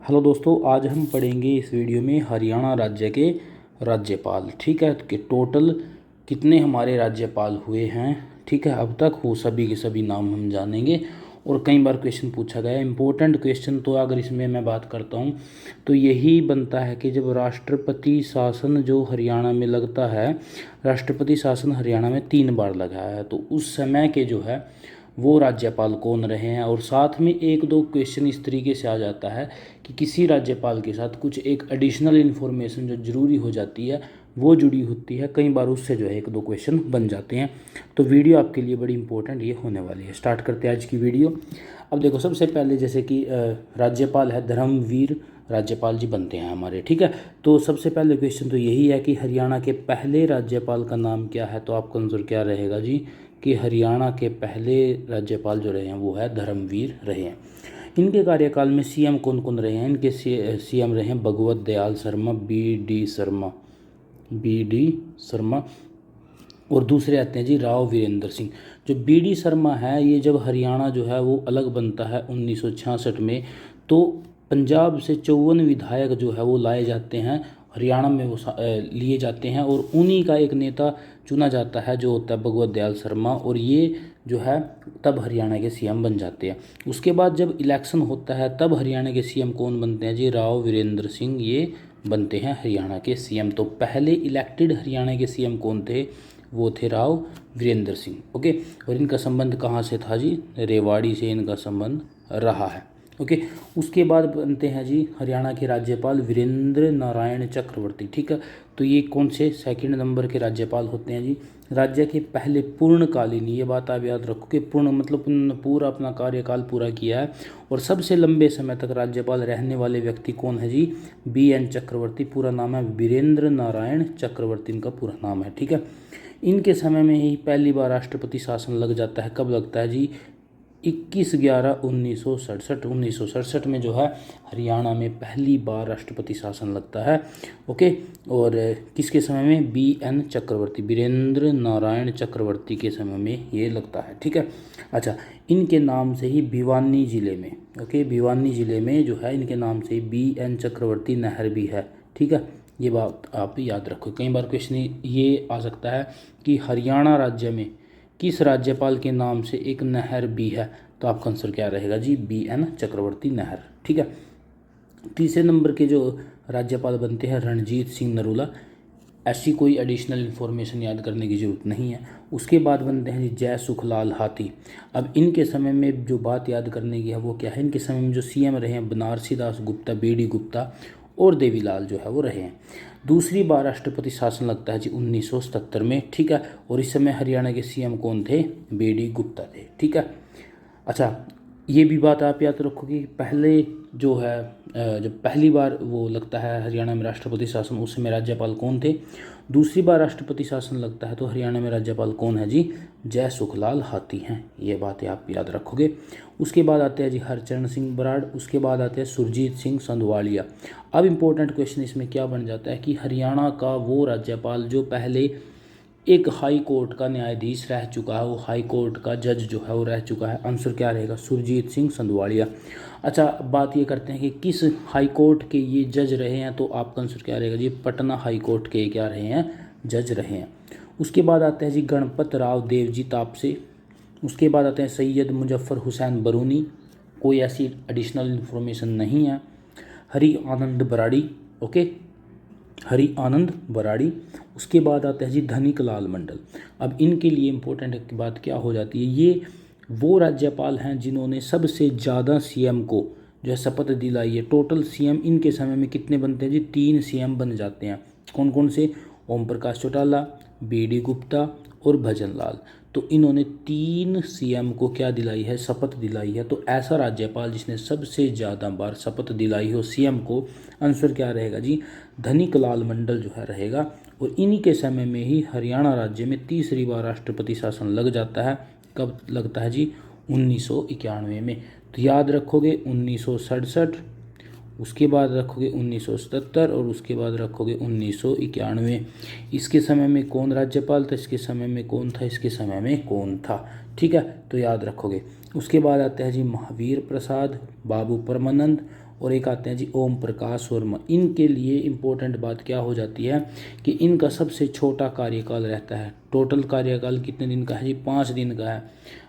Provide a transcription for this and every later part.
Hello दोस्तों, आज हम पढ़ेंगे इस वीडियो में हरियाणा राज्य के राज्यपाल। ठीक है, कि टोटल कितने हमारे राज्यपाल हुए हैं। ठीक है, अब तक वो सभी के सभी नाम हम जानेंगे। और कई बार क्वेश्चन पूछा गया है, इम्पोर्टेंट क्वेश्चन। तो अगर इसमें मैं बात करता हूँ तो यही बनता है कि जब राष्ट्रपति शासन जो हरियाणा में लगता है, राष्ट्रपति शासन हरियाणा में 3 बार लगा है, तो उस समय के जो है वो राज्यपाल कौन रहे हैं। और साथ में एक दो क्वेश्चन इस तरीके से आ जाता है कि किसी राज्यपाल के साथ कुछ एक एडिशनल इन्फॉर्मेशन जो ज़रूरी हो जाती है वो जुड़ी होती है। कई बार उससे जो है एक दो क्वेश्चन बन जाते हैं। तो वीडियो आपके लिए बड़ी इंपॉर्टेंट ये होने वाली है। स्टार्ट करते हैं आज की वीडियो। अब देखो, सबसे पहले जैसे कि राज्यपाल है धर्मवीर राज्यपाल जी बनते हैं हमारे। ठीक है, तो सबसे पहले क्वेश्चन तो यही है कि हरियाणा के पहले राज्यपाल का नाम क्या है। तो आपका आंसर क्या रहेगा जी, कि हरियाणा के पहले राज्यपाल जो रहे हैं वो है धर्मवीर रहे हैं। इनके कार्यकाल में सीएम कौन कौन रहे हैं। इनके सीएम रहे हैं भगवत दयाल शर्मा, बी डी शर्मा। और दूसरे आते हैं जी राव वीरेंद्र सिंह। जो बी डी शर्मा है, ये जब हरियाणा जो है वो अलग बनता है 1966 में, तो पंजाब से 54 विधायक जो है वो लाए जाते हैं हरियाणा में, वो लिए जाते हैं। और उन्हीं का एक नेता चुना जाता है जो होता है भगवत दयाल शर्मा, और ये जो है तब हरियाणा के सीएम बन जाते हैं। उसके बाद जब इलेक्शन होता है तब हरियाणा के सीएम कौन बनते हैं जी, राव वीरेंद्र सिंह ये बनते हैं हरियाणा के सीएम। तो पहले इलेक्टेड हरियाणा के सीएम कौन थे, वो थे राव वीरेंद्र सिंह। ओके, और इनका संबंध कहाँ से था जी, रेवाड़ी से इनका संबंध रहा है। ओके, उसके बाद बनते हैं जी हरियाणा के राज्यपाल वीरेंद्र नारायण चक्रवर्ती। ठीक है, तो ये कौन से सेकंड नंबर के राज्यपाल होते हैं जी, राज्य के पहले पूर्णकालीन। ये बात आप याद रखो कि पूर्ण मतलब पूरा अपना कार्यकाल पूरा किया है। और सबसे लंबे समय तक राज्यपाल रहने वाले व्यक्ति कौन है जी, BN चक्रवर्ती। पूरा नाम है वीरेंद्र नारायण चक्रवर्ती, इनका पूरा नाम है। ठीक है, इनके समय में ही पहली बार राष्ट्रपति शासन लग जाता है। कब लगता है जी, 21/11/1967 में जो है हरियाणा में पहली बार राष्ट्रपति शासन लगता है। ओके, और किसके समय में, BN चक्रवर्ती, वीरेंद्र नारायण चक्रवर्ती के समय में ये लगता है। ठीक है, अच्छा, इनके नाम से ही भिवानी जिले में, ओके, भिवानी जिले में जो है इनके नाम से BN चक्रवर्ती नहर भी है। ठीक है, ये बात आप याद रखो। कई बार क्वेश्चन ये आ सकता है कि हरियाणा राज्य में किस राज्यपाल के नाम से एक नहर भी है। तो आपका आंसर क्या रहेगा जी, BN चक्रवर्ती नहर। ठीक है, तीसरे नंबर के जो राज्यपाल बनते हैं रणजीत सिंह नरूला। ऐसी कोई एडिशनल इन्फॉर्मेशन याद करने की ज़रूरत नहीं है। उसके बाद बनते हैं जी जय सुखलाल हाथी। अब इनके समय में जो बात याद करने की है वो क्या है, इनके समय में जो सीएम रहे हैं बनारसी दास गुप्ता, BD गुप्ता और देवीलाल जो है वो रहे हैं। दूसरी बार राष्ट्रपति शासन लगता है जी 1977 में। ठीक है, और इस समय हरियाणा के सीएम कौन थे, BD गुप्ता थे। ठीक है, अच्छा, ये भी बात आप याद रखो कि पहले जो है जब पहली बार वो लगता है हरियाणा में राष्ट्रपति शासन, उस समय राज्यपाल कौन थे। दूसरी बार राष्ट्रपति शासन लगता है तो हरियाणा में राज्यपाल कौन है जी, जय सुखलाल हाथी हैं। ये बातें आप याद रखोगे। उसके बाद आते हैं जी हरचरण सिंह बराड़। उसके बाद आते हैं सुरजीत सिंह संधवालिया। अब इम्पोर्टेंट क्वेश्चन इसमें क्या बन जाता है कि हरियाणा का वो राज्यपाल जो पहले एक हाई कोर्ट का न्यायाधीश रह चुका है, वो हाई कोर्ट का जज जो है वो रह चुका है। आंसर क्या रहेगा, सुरजीत सिंह संधवालिया। अच्छा, बात ये करते हैं कि किस हाई कोर्ट के ये जज रहे हैं। तो आपका आंसर क्या रहेगा जी, पटना हाई कोर्ट के क्या रहे हैं, जज रहे हैं। उसके बाद आते हैं जी गणपत राव देवजी तापसे। उसके बाद आते हैं सैयद मुजफ्फर हुसैन बरूनी। कोई ऐसी एडिशनल इन्फॉर्मेशन नहीं है। हरि आनंद बराड़ी, ओके, हरि आनंद बराड़ी। उसके बाद आता है जी धनिक लाल मंडल। अब इनके लिए इम्पोर्टेंट बात क्या हो जाती है, ये वो राज्यपाल हैं जिन्होंने सबसे ज़्यादा सीएम को जो है शपथ दिलाई है। टोटल सीएम इनके समय में कितने बनते हैं जी, 3 सीएम बन जाते हैं। कौन कौन से, ओम प्रकाश चौटाला, BD गुप्ता और भजन लाल। तो इन्होंने 3 सीएम को क्या दिलाई है, शपथ दिलाई है। तो ऐसा राज्यपाल जिसने सबसे ज़्यादा बार शपथ दिलाई हो सीएम को, आंसर क्या रहेगा जी, धनिक लाल मंडल जो है रहेगा। और इन्हीं के समय में ही हरियाणा राज्य में तीसरी बार राष्ट्रपति शासन लग जाता है। कब लगता है जी, 1991 में। तो याद रखोगे 1967, उसके बाद रखोगे 1977 और उसके बाद रखोगे 1991। इसके समय में कौन राज्यपाल था, इसके समय में कौन था, इसके समय में कौन था। ठीक है, तो याद रखोगे। उसके बाद आते हैं जी महावीर प्रसाद, बाबू परमानंद, और एक आते हैं जी ओम प्रकाश वर्मा। इनके लिए इम्पोर्टेंट बात क्या हो जाती है कि इनका सबसे छोटा कार्यकाल रहता है। टोटल कार्यकाल कितने दिन का है जी? 5 दिन का है।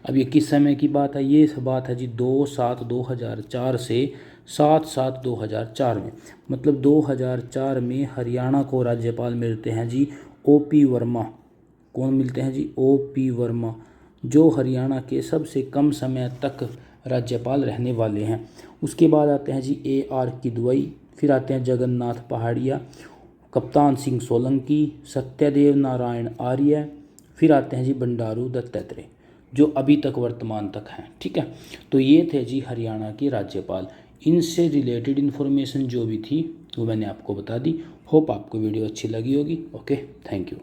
अब ये किस समय की बात है? ये बात है जी 2/7/2004 से 7/7/2004 में। मतलब 2004 में हरियाणा को राज्यपाल मिलते हैं जी OP वर्मा। कौन मिलते हैं जी? OP वर्मा, जो हरियाणा के सबसे कम समय तक राज्यपाल रहने वाले हैं। उसके बाद आते हैं जी AR किदवई, फिर आते हैं जगन्नाथ पहाड़िया, कप्तान सिंह सोलंकी, सत्यदेव नारायण आर्य, फिर आते हैं जी बंडारू दत्तात्रेय, जो अभी तक वर्तमान तक हैं। ठीक है, तो ये थे जी हरियाणा के राज्यपाल। इनसे रिलेटेड इन्फॉर्मेशन जो भी थी वो मैंने आपको बता दी। होप आपको वीडियो अच्छी लगी होगी। Okay, thank you.